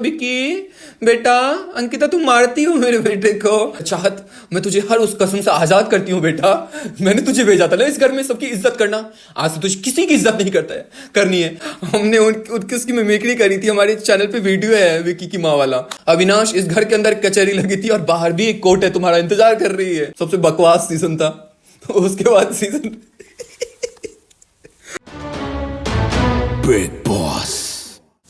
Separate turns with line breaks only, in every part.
विक्की बेटा, अंकिता तुम मारती हो मेरे बेटे को। चाहत, मैं तुझे हर उस कसम से आजाद करती हूँ बेटा। मैंने तुझे भेजा था ना इस घर में सबकी इज्जत करना। आज से तुझे किसी की इज्जत नहीं करता है, करनी है। हमने उनकी उसकी मिमिक्री करी थी, हमारे चैनल पे वीडियो है विक्की की माँ वाला। अविनाश, इस घर के अंदर कचहरी लगी थी और बाहर भी एक कोर्ट है, तुम्हारा इंतजार कर रही है। सबसे बकवास सीजन था। उसके बाद सीजन
बिग बॉस।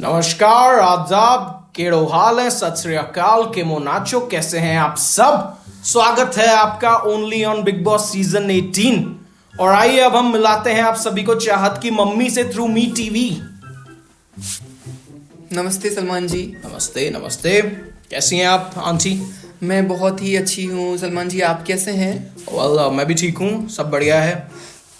नमस्कार, आदाब, केड़ो हाल है, सत श्री अकाल, केमो नाचो, कैसे हैं आप सब। स्वागत है आपका only on big boss season 18। और आइए अब हम मिलाते हैं आप सभी को चाहत की मम्मी से थ्रू मी टीवी।
नमस्ते सलमान जी।
नमस्ते नमस्ते, कैसी हैं आप आंटी।
मैं बहुत ही अच्छी हूँ सलमान जी, आप कैसे हैं।
वेल मैं भी ठीक हूँ, सब बढ़िया है।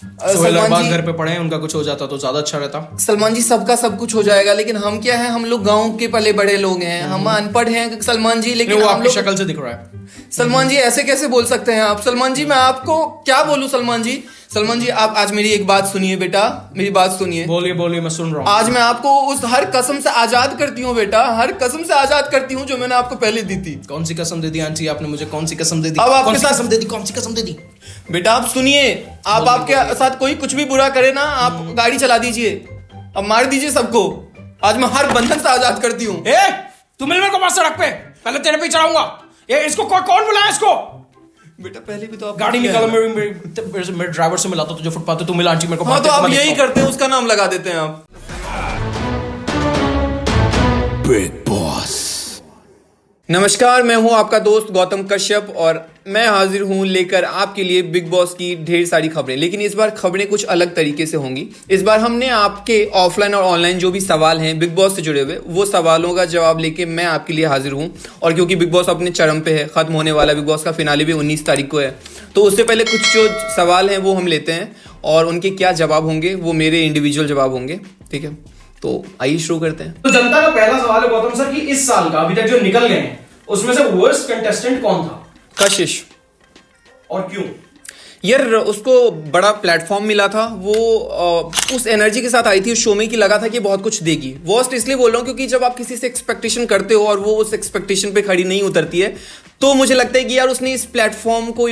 सलमान जी
घर पे पड़े हैं, उनका कुछ हो जाता तो ज्यादा अच्छा रहता।
सलमान जी, सबका सब कुछ हो जाएगा, लेकिन हम क्या है, हम लोग गांव के पले बड़े लोग हैं, हम अनपढ़ हैं सलमान जी। लेकिन
वो
हम
आपकी
लोग
शक्ल से दिख रहा है।
सलमान जी ऐसे कैसे बोल सकते हैं आप। सलमान जी मैं आपको क्या बोलूं सलमान जी। सलमान जी आप आज मेरी एक बात सुनिए बेटा, मेरी बात सुनिए।
बोलिए बोलिए, मैं सुन रहा हूँ।
आज मैं आपको उस हर कसम से आजाद करती हूँ बेटा, हर कसम से आजाद करती हूँ जो मैंने आपको पहले दी थी।
कौन सी कसम दे दी आंटी आपने मुझे, कौन सी कसम दे दी।
अब आपके
कौन सी
साथ
कसम दे दी, कौन सी कसम दे दी।
बेटा आप सुनिए, आप आपके साथ कोई कुछ भी बुरा करे ना, आप गाड़ी चला दीजिए, अब मार दीजिए सबको। आज मैं हर बंधन से आजाद करती हूँ।
तू मिल मेरे को पास सड़क पे, पहले तेरे पे चढ़ाऊंगा। ये इसको कौन बुलाया इसको।
बेटा पहले भी तो आप
गाड़ी निकालो, मेरे ड्राइवर से मिला तो तुझे फुटपाथ पे, तू मिला आंटी मेरे को।
हाँ तो आप यही करते हैं, उसका नाम लगा देते हैं आप।
Big boss.
नमस्कार, मैं हूं आपका दोस्त गौतम कश्यप और मैं हाजिर हूं लेकर आपके लिए बिग बॉस की ढेर सारी खबरें। लेकिन इस बार खबरें कुछ अलग तरीके से होंगी। इस बार हमने आपके ऑफलाइन और ऑनलाइन जो भी सवाल हैं बिग बॉस से जुड़े हुए, वो सवालों का जवाब लेके मैं आपके लिए हाजिर हूं। और क्योंकि बिग बॉस अपने चरम पे है, खत्म होने वाला, बिग बॉस का फिनाले भी 19 तारीख को है, तो उससे पहले कुछ जो सवाल हैं वो हम लेते हैं और उनके क्या जवाब होंगे वो मेरे इंडिविजुअल जवाब होंगे। ठीक है, तो आइए शुरू करते हैं।
तो जनता का पहला सवाल है गौतम सर कि इस साल का अभी तक जो निकल गए हैं उसमें से वर्स्ट कंटेस्टेंट कौन था।
कशिश।
और क्यों।
यार उसको बड़ा प्लेटफॉर्म मिला था, वो उस एनर्जी के साथ आई थी उस शो में कि लगा था कि बहुत कुछ देगी। वर्स्ट इसलिए बोल रहा हूँ क्योंकि जब आप किसी से एक्सपेक्टेशन करते हो और वो उस एक्सपेक्टेशन पे खड़ी नहीं उतरती है, तो मुझे लगता है कि यार उसने इस प्लेटफॉर्म को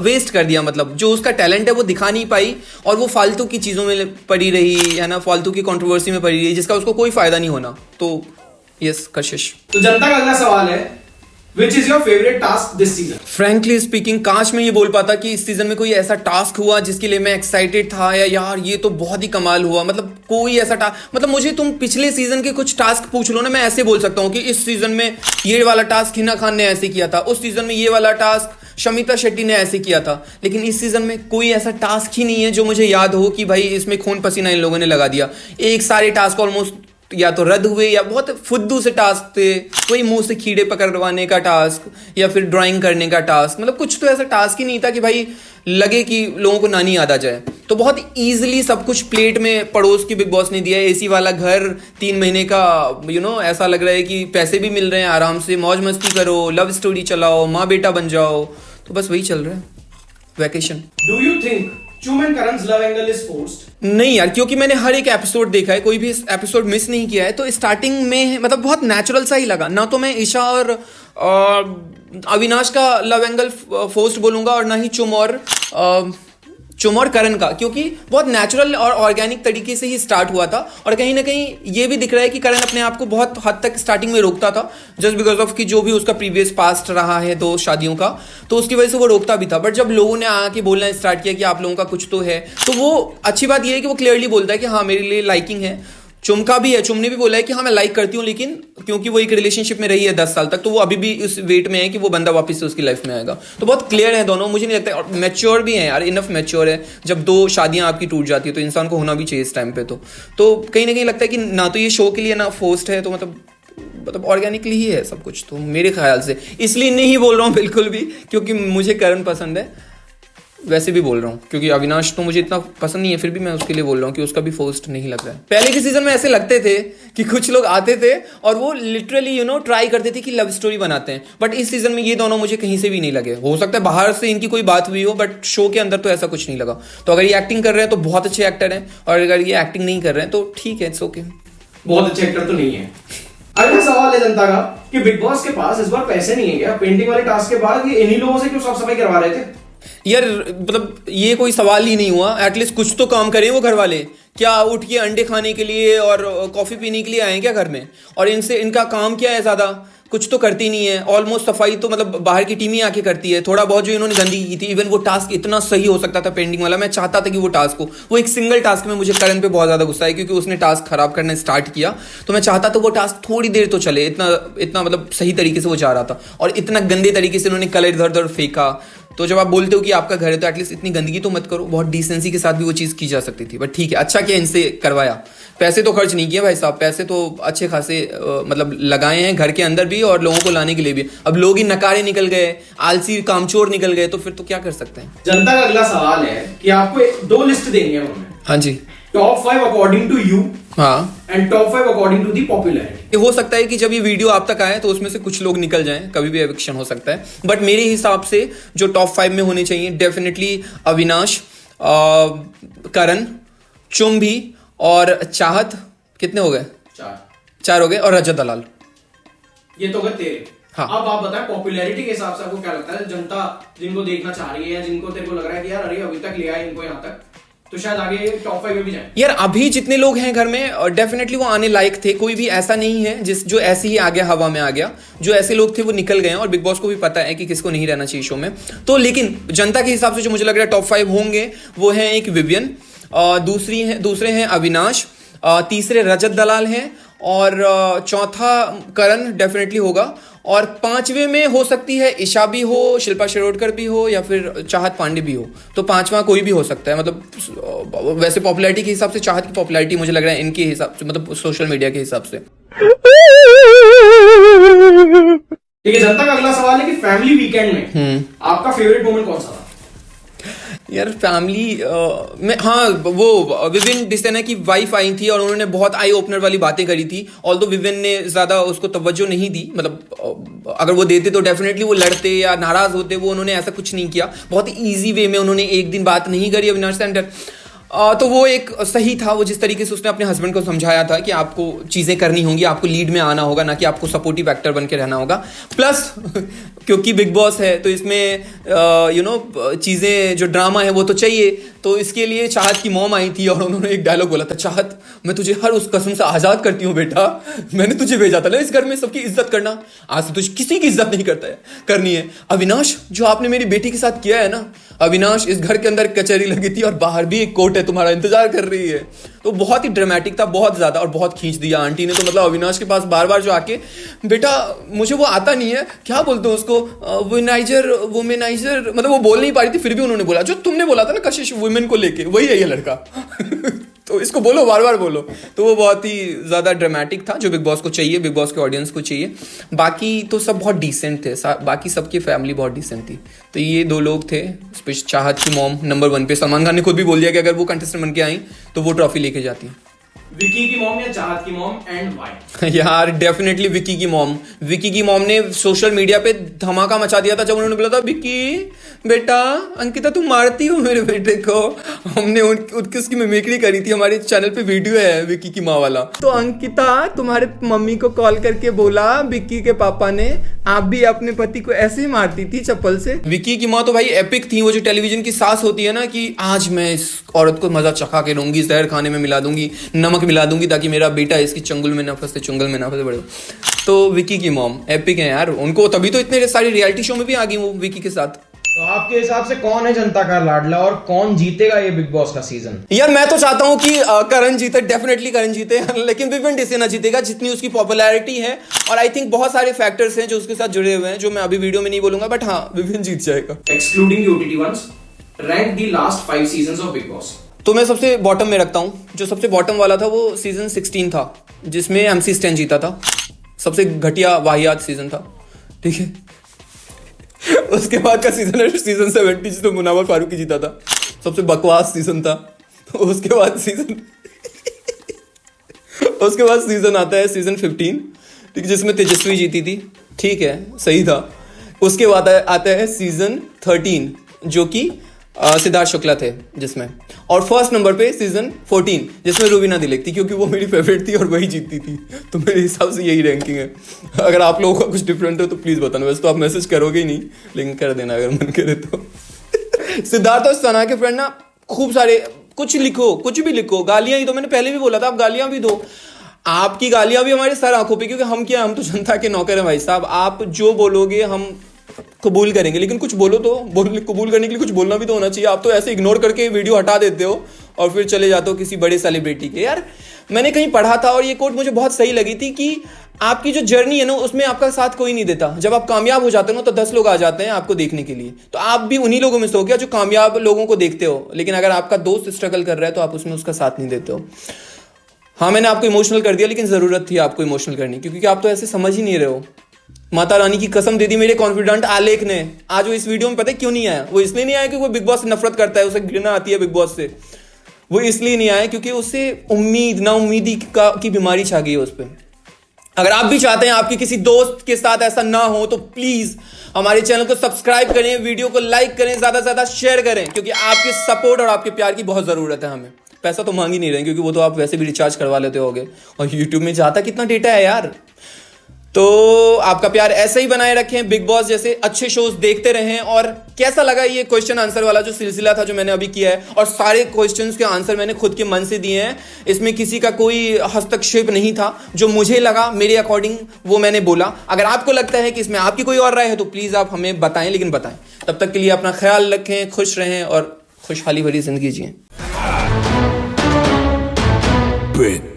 वेस्ट कर दिया। मतलब जो उसका टैलेंट है वो दिखा नहीं पाई और वो फालतू की चीज़ों में पड़ी रही है ना, फालतू की कंट्रोवर्सी में पड़ी रही जिसका उसको कोई फायदा नहीं होना। तो यस, कशिश।
तो जनता का अगला सवाल है, Which is your favorite task this season?
Frankly speaking, काश मैं ये बोल पाता कि इस सीजन में कोई ऐसा टास्क हुआ जिसके लिए मैं एक्साइटेड था, या यार ये तो बहुत ही कमाल हुआ। मतलब कोई ऐसा टास्क, मतलब मुझे तुम पिछले सीजन के कुछ टास्क पूछ लो ना, मैं ऐसे बोल सकता हूँ कि इस सीजन में ये वाला टास्क हिना खान ने ऐसे किया था, उस सीजन में ये वाला टास्क शमिता शेट्टी ने ऐसे किया था। लेकिन इस सीजन में कोई ऐसा टास्क ही नहीं है जो मुझे याद हो कि भाई इसमें खून पसीना इन लोगों ने लगा दिया। एक सारे टास्क ऑलमोस्ट या तो रद्द हुए या बहुत फुद्दू से टास्क थे। कोई मुंह से कीड़े पकड़वाने का टास्क या फिर ड्राइंग करने का टास्क, मतलब कुछ तो ऐसा टास्क ही नहीं था कि भाई लगे कि लोगों को नानी याद आ जाए। तो बहुत इजीली सब कुछ प्लेट में पड़ोस की बिग बॉस ने दिया है। एसी वाला घर 3 महीने का, ऐसा लग रहा है कि पैसे भी मिल रहे हैं, आराम से मौज मस्ती करो, लव स्टोरी चलाओ, माँ बेटा बन जाओ। तो बस वही चल रहा है, vacation.
Do you think Chuman Karan's love angle is forced?
नहीं यार, क्योंकि मैंने हर एक एपिसोड देखा है, कोई भी एपिसोड मिस नहीं किया है। तो स्टार्टिंग में मतलब बहुत नेचुरल सा ही लगा ना। तो मैं ईशा और अविनाश का लव एंगल फोर्स्ड बोलूंगा और ना ही चुम और करण का, क्योंकि बहुत नेचुरल और ऑर्गेनिक तरीके से ही स्टार्ट हुआ था। और कहीं ना कहीं ये भी दिख रहा है कि करण अपने आप को बहुत हद तक स्टार्टिंग में रोकता था, जस्ट बिकॉज ऑफ कि जो भी उसका प्रीवियस पास्ट रहा है 2 शादियों का, तो उसकी वजह से वो रोकता भी था। बट जब लोगों ने आके बोलना स्टार्ट किया कि आप लोगों का कुछ तो है, तो वो अच्छी बात ये है कि वो क्लियरली बोलता है कि हाँ मेरे लिए लाइकिंग है। चुम का भी है, चुम ने भी बोला है कि हाँ मैं लाइक करती हूँ, लेकिन क्योंकि वो एक रिलेशनशिप में रही है 10 साल तक, तो वो अभी भी उस वेट में है कि वो बंदा वापस से उसकी लाइफ में आएगा। तो बहुत क्लियर है दोनों, मुझे नहीं लगता। और मैच्योर भी है यार, इनफ मैच्योर है। जब 2 शादियां आपकी टूट जाती है तो इंसान को होना भी चाहिए इस टाइम पे। तो कहीं ना कहीं लगता है कि ना तो ये शो के लिए ना फोर्स्ड है, तो मतलब ऑर्गेनिकली ही है सब कुछ, तो मेरे ख्याल से। इसलिए नहीं बोल रहा हूँ बिल्कुल भी क्योंकि मुझे करण पसंद है, वैसे भी बोल रहा हूँ क्योंकि अविनाश तो मुझे इतना पसंद नहीं है, फिर भी मैं उसके लिए बोल रहा हूँ कि उसका भी फोर्स्ड नहीं लग रहा है। पहले के सीजन में ऐसे लगते थे कि कुछ लोग आते थे और वो लिटरली ट्राई करते थे कि लव स्टोरी बनाते हैं, बट इस सीजन में ये दोनों मुझे कहीं से भी नहीं लगे। हो सकता है बाहर से इनकी कोई बात हुई हो, बट शो के अंदर तो ऐसा कुछ नहीं लगा। तो अगर ये एक्टिंग कर रहे हैं तो बहुत अच्छे एक्टर हैं, और अगर ये एक्टिंग नहीं कर रहे हैं तो ठीक है, इट्स ओके।
बहुत अच्छे एक्टर तो नहीं है। अगला सवाल है जनता का कि बिग बॉस के पास इस बार पैसे नहीं है क्या? पेंटिंग वाले टास्क के बाद ये इन्हीं लोगों से क्यों साफ सफाई करवा रहे थे?
यार मतलब ये कोई सवाल ही नहीं हुआ। एटलीस्ट कुछ तो काम करें वो घर वाले। क्या उठ के अंडे खाने के लिए और कॉफी पीने के लिए आए क्या घर में? और इनसे इनका काम क्या है? ज्यादा कुछ तो करती नहीं है। ऑलमोस्ट सफाई तो मतलब बाहर की टीम ही आके करती है। थोड़ा बहुत जो इन्होंने गंदगी की थी, इवन वो टास्क इतना सही हो सकता था पेंडिंग वाला। मैं चाहता था कि वो टास्क हो, वो एक सिंगल टास्क में मुझे करण पे बहुत ज्यादा गुस्सा है क्योंकि उसने टास्क खराब करना स्टार्ट किया। तो मैं चाहता था वो टास्क थोड़ी देर तो चले। इतना इतना मतलब सही तरीके से वो जा रहा था और इतना गंदे तरीके से उन्होंने कलर इधर उधर फेंका। तो जब आप बोलते हो कि आपका घर है तो एटलीस्ट इतनी गंदगी तो मत करो। बहुत डिसेंसी के साथ भी वो चीज़ की जा सकती थी। बट ठीक है, अच्छा किया इनसे करवाया। पैसे तो खर्च नहीं किए भाई साहब, पैसे तो अच्छे खासे मतलब लगाए हैं घर के अंदर भी और लोगों को लाने के लिए भी। अब लोग ही नकारे निकल गए, आलसी कामचोर निकल गए, तो फिर तो क्या कर सकते हैं।
जनता का अगला सवाल है कि आपको 2 लिस्ट देंगे उन्होंने।
हाँ जी।
टॉप 5 अकॉर्डिंग टू यू
हाँ,
and top 5 according to the popularity.
ये हो सकता है कि जब ये वीडियो आप तक आए तो उसमें से कुछ लोग निकल जाएं, कभी भी एविक्शन हो सकता है। बट मेरे हिसाब से जो टॉप 5 में होने चाहिए डेफिनेटली अविनाश, करण, चुंबी और चाहत। कितने हो गए? 4 हो गए। और रजत दलाल।
ये तो गए तेरे।
हाँ।
अब आप बताएं पॉपुलैरिटी के हिसाब से आपको क्या लगता है? जनता जिनको देखना चाह रही है या जिनको तेरे को लग रहा है कि यार अरे अभी तक ले आए इनको यहाँ तक, तो शायद आगे टॉप 5 में भी जाए।
यार अभी जितने लोग हैं घर में डेफिनेटली वो आने लायक थे। कोई भी ऐसा नहीं है जो ऐसे ही आ गया, हवा में आ गया। जो ऐसे लोग थे वो निकल गए हैं और बिग बॉस को भी पता है कि किसको नहीं रहना चाहिए शो में। तो लेकिन जनता के हिसाब से जो मुझे लग रहा है टॉप 5 होंगे वो हैं एक विवियन, दूसरे हैं अविनाश, तीसरे रजत दलाल हैं और चौथा करण डेफिनेटली होगा। और 5वें में हो सकती है ईशा भी हो, शिल्पा शिरोडकर भी हो या फिर चाहत पांडे भी हो। तो 5वां कोई भी हो सकता है। मतलब वैसे पॉपुलैरिटी के हिसाब से चाहत की पॉपुलैरिटी मुझे लग रहा है इनके हिसाब से, मतलब सोशल मीडिया के हिसाब से।
ठीक है, जनता का अगला सवाल है कि फैमिली वीकेंड में आपका फेवरेट मोमेंट कौन सा था?
यार फैमिली में हाँ, वो विविन डिसेना की वाइफ आई थी और उन्होंने बहुत आई ओपनर वाली बातें करी थी। ऑल्दो विविन ने ज्यादा उसको तवज्जो नहीं दी। मतलब अगर वो देते तो डेफिनेटली वो लड़ते या नाराज होते। वो उन्होंने ऐसा कुछ नहीं किया। बहुत ईजी वे में उन्होंने एक दिन बात नहीं करी अविनाश सेंटर। तो वो एक सही था। वो जिस तरीके से उसने अपने हस्बैंड को समझाया था कि आपको चीज़ें करनी होंगी, आपको लीड में आना होगा, ना कि आपको सपोर्टिव एक्टर बन के रहना होगा। प्लस क्योंकि बिग बॉस है तो इसमें चीज़ें जो ड्रामा है वो तो चाहिए। तो इसके लिए चाहत की मॉम आई थी और उन्होंने एक डायलॉग बोला था, चाहत मैं तुझे हर उस कसम से आज़ाद करती हूँ बेटा, मैंने तुझे भेजा था ना इस घर में सबकी इज्जत करना, आज से तुझे किसी की इज्जत नहीं करता है करनी है। अविनाश जो आपने मेरी बेटी के साथ किया है ना, अविनाश इस घर के अंदर कचहरी लगी थी और बाहर भी एक कोर्ट है तुम्हारा इंतजार कर रही है। तो बहुत ही ड्रामेटिक था, बहुत ज्यादा, और बहुत खींच दिया आंटी ने। तो मतलब अविनाश के पास बार बार जो आके, बेटा मुझे वो आता नहीं है, क्या बोलते हो उसको, वुमेनाइजर, मतलब वो बोल नहीं पा रही थी फिर भी उन्होंने बोला जो तुमने बोला था ना कशिश वुमेन को लेके, वही है ये लड़का। तो इसको बोलो, बार बार बोलो। तो वो बहुत ही ज़्यादा ड्रामेटिक था जो बिग बॉस को चाहिए, बिग बॉस के ऑडियंस को चाहिए। बाकी तो सब बहुत डिसेंट थे, बाकी सबकी फैमिली बहुत डिसेंट थी। तो ये 2 लोग थे। चाहत की मॉम नंबर 1 पे। सलमान खान ने खुद भी बोल दिया कि अगर वो कंटेस्टेंट बन के आई तो वो ट्रॉफी लेके जाती है।
विकी की मॉम या चाहत की मॉम, एंड व्हाई?
यार डेफिनेटली विकी की मॉम। विकी की मॉम ने सोशल मीडिया पे धमाका मचा दिया था जब उन्होंने बोला था, विकी बेटा अंकिता तुम मारती हो मेरे बेटे को। हमने उसकी मिमिक्री करी थी, हमारे चैनल पे वीडियो है विकी की माँ वाला। तो अंकिता तुम्हारे मम्मी को कॉल करके बोला विकी के पापा ने, आप भी अपने पति को ऐसे ही मारती थी चप्पल से। विकी की माँ तो भाई एपिक थी। वो जो टेलीविजन की सास होती है ना कि आज मैं इस औरत को मजा चखा के दूंगी, जहर खाने में मिला दूंगी, नमक मिला दूंगी ताकि मेरा बेटा इसकी चंगुल में ना फंसे, चुंगल में ना फंसे बड़े। तो विकी की मॉम एपिक है यार। उनको तभी तो इतने सारे रियलिटी शो में भी आ गई वो विकी के साथ।
तो आपके हिसाब से कौन है जनता का लाडला और कौन जीतेगा ये बिग बॉस का सीजन?
यार मैं तो चाहता हूं कि करण जीते, डेफिनेटली करण जीते, लेकिन विविन डिसेना जीतेगा जितनी उसकी पॉपुलैरिटी है। और आई थिंक बहुत सारे फैक्टर्स हैं जो उसके साथ जुड़े हुए हैं जो मैं अभी वीडियो में नहीं बोलूंगा, बट हाँ विविन जीत जाएगा।
Excluding OTT ones, rank the last 5 seasons of big boss.
तो मैं सबसे बॉटम में रखता हूँ। जो सबसे बॉटम वाला था वो सीजन 16 था जिसमें MC स्टैन जीता था। सबसे घटिया वाहियात सीजन था, ठीक है। उसके बाद का सीजन है सीजन 70 जिसमें मुनावर फारूकी जीता था, सबसे बकवास सीजन था। उसके बाद सीजन आता है सीजन 15, ठीक, जिसमें तेजस्वी जीती थी, ठीक है, सही था। उसके बाद आता है सीजन 13 जो कि सिद्धार्थ शुक्ला थे जिसमें, और फर्स्ट नंबर पे सीजन 14 जिसमें रूबीना दिलेक थी, क्योंकि वो मेरी फेवरेट थी और वही जीतती थी। तो मेरे हिसाब से यही रैंकिंग है। अगर आप लोगों का कुछ डिफरेंट हो तो प्लीज बताना। वैसे तो आप मैसेज करोगे ही नहीं, लेकिन कर देना अगर मन करे तो। सिद्धार्थ और सना के फ्रेंड ना खूब सारे, कुछ लिखो, कुछ भी लिखो, गालियां ही दो। मैंने पहले भी बोला था आप गालियां भी दो, आपकी गालियां भी हमारे सर आंखों पे, क्योंकि हम क्या, हम तो जनता के नौकर हैं भाई साहब। आप जो बोलोगे हम कबूल करेंगे, लेकिन कुछ बोलो तो कबूल करने के लिए कुछ बोलना भी तो होना चाहिए। आप तो ऐसे इग्नोर करके वीडियो हटा देते हो और फिर चले जाते हो किसी बड़े सेलिब्रिटी के। यार मैंने कहीं पढ़ा था और ये कोट मुझे बहुत सही लगी थी कि आपकी जो जर्नी है ना उसमें आपका साथ कोई नहीं देता। जब आप कामयाब हो जाते हो ना तो 10 लोग आ जाते हैं आपको देखने के लिए। तो आप भी उन्हीं लोगों में से हो क्या जो कामयाब लोगों को देखते हो, लेकिन अगर आपका दोस्त स्ट्रगल कर रहा है तो आप उसमें उसका साथ नहीं देते हो। हाँ मैंने आपको इमोशनल कर दिया, लेकिन जरूरत थी आपको इमोशनल करनी, क्योंकि आप तो ऐसे समझ ही नहीं रहे हो। माता रानी की कसम दे दी मेरे कॉन्फिडेंट आलेख ने। आज वो इस वीडियो में पता है क्यों नहीं आया? वो इसलिए नहीं आया क्योंकि वो बिग बॉस से नफरत करता है, उसे घृणा आती है बिग बॉस से। वो इसलिए नहीं आया क्योंकि उसे उम्मीद ना उम्मीदी की बीमारी छा गई है उस पर। अगर आप भी चाहते हैं आपके किसी दोस्त के साथ ऐसा ना हो तो प्लीज हमारे चैनल को सब्सक्राइब करें, वीडियो को लाइक करें, ज्यादा से ज्यादा शेयर करें, क्योंकि आपके सपोर्ट और आपके प्यार की बहुत जरूरत है हमें। पैसा तो मांग ही नहीं रहे क्योंकि वो तो आप वैसे भी रिचार्ज करवा लेते होगे, और यूट्यूब में जाता कितना डेटा है यार। तो आपका प्यार ऐसे ही बनाए रखें, बिग बॉस जैसे अच्छे शोज देखते रहें। और कैसा लगा ये क्वेश्चन आंसर वाला जो सिलसिला था जो मैंने अभी किया है, और सारे क्वेश्चंस के आंसर मैंने खुद के मन से दिए हैं, इसमें किसी का कोई हस्तक्षेप नहीं था। जो मुझे लगा मेरे अकॉर्डिंग वो मैंने बोला। अगर आपको लगता है कि इसमें आपकी कोई और राय है तो प्लीज आप हमें बताएं, लेकिन बताएं। तब तक के लिए अपना ख्याल रखें, खुश रहें और खुशहाली भरी जिंदगी जिएं।
Big